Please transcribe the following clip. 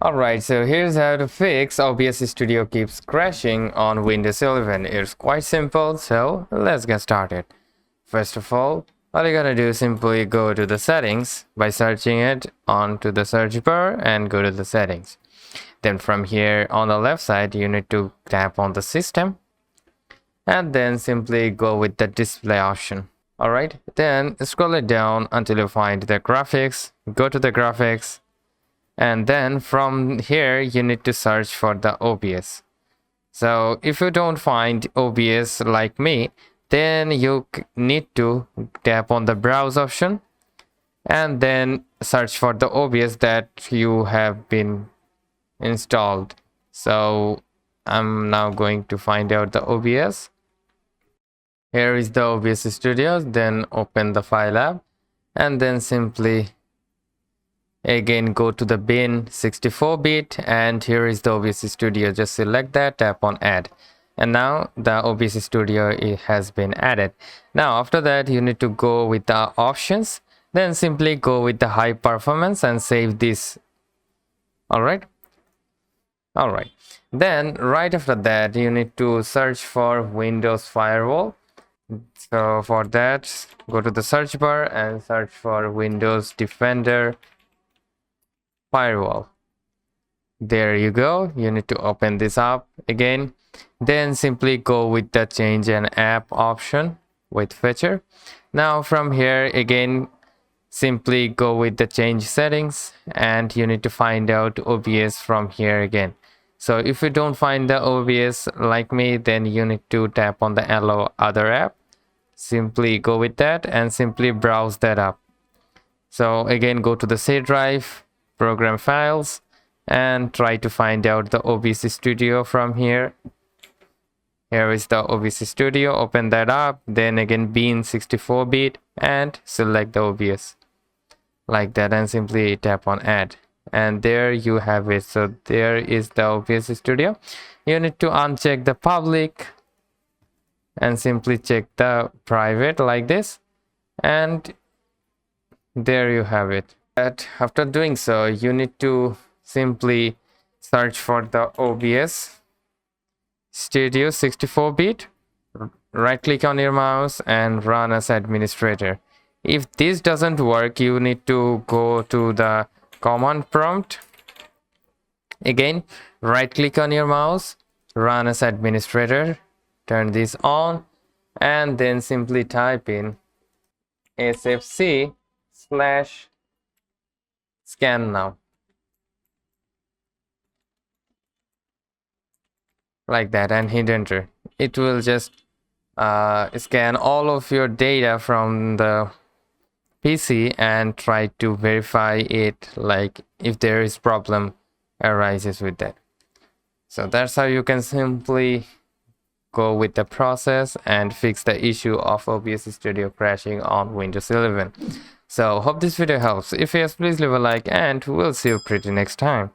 Alright, so here's how to fix OBS Studio keeps crashing on Windows 11. It's quite simple, so let's get started. First of all you gotta do is simply go to the settings by searching it onto the search bar and go to the settings. Then from here on the left side you need to tap on the system and then simply go with the display option. Alright, then scroll it down until you find the graphics, go to the graphics, and then from here you need to search for the OBS. So if you don't find OBS like me, then you need to tap on the browse option and then search for the OBS that you have been installed. So I'm now going to find out the OBS. Here is the OBS Studio. Then open the file app and then simply again go to the bin 64-bit and here is the OBS Studio. Just select that, tap on add, and now the OBS Studio has been added. Now after that you need to go with the options, then simply go with the high performance and save this. Alright, then right after that you need to search for Windows Firewall. So for that go to the search bar and search for Windows Defender Firewall. There you go. You need to open this up again, then simply go with the change an app option with feature. Now from here again simply go with the change settings and you need to find out OBS from here again. So if you don't find the OBS like me, then you need to tap on the allow other app, simply go with that and simply browse that up. So again go to the C drive, program files, and try to find out the OBS Studio from here. Here is the OBS Studio. Open that up, then again bin 64-bit and select the OBS like that and simply tap on add, and there you have it. So there is the OBS Studio. You need to uncheck the public and simply check the private like this, and there you have it. After doing so you need to simply search for the OBS Studio 64-bit, right click on your mouse and run as administrator. If this doesn't work you need to go to the command prompt, again right click on your mouse, run as administrator, turn this on, and then simply type in sfc/scan now like that and hit enter. It will just scan all of your data from the PC and try to verify it, like if there is problem arises with that. So that's how you can simply go with the process and fix the issue of OBS Studio crashing on Windows 11. So hope this video helps. If yes, please leave a like and we'll see you pretty next time.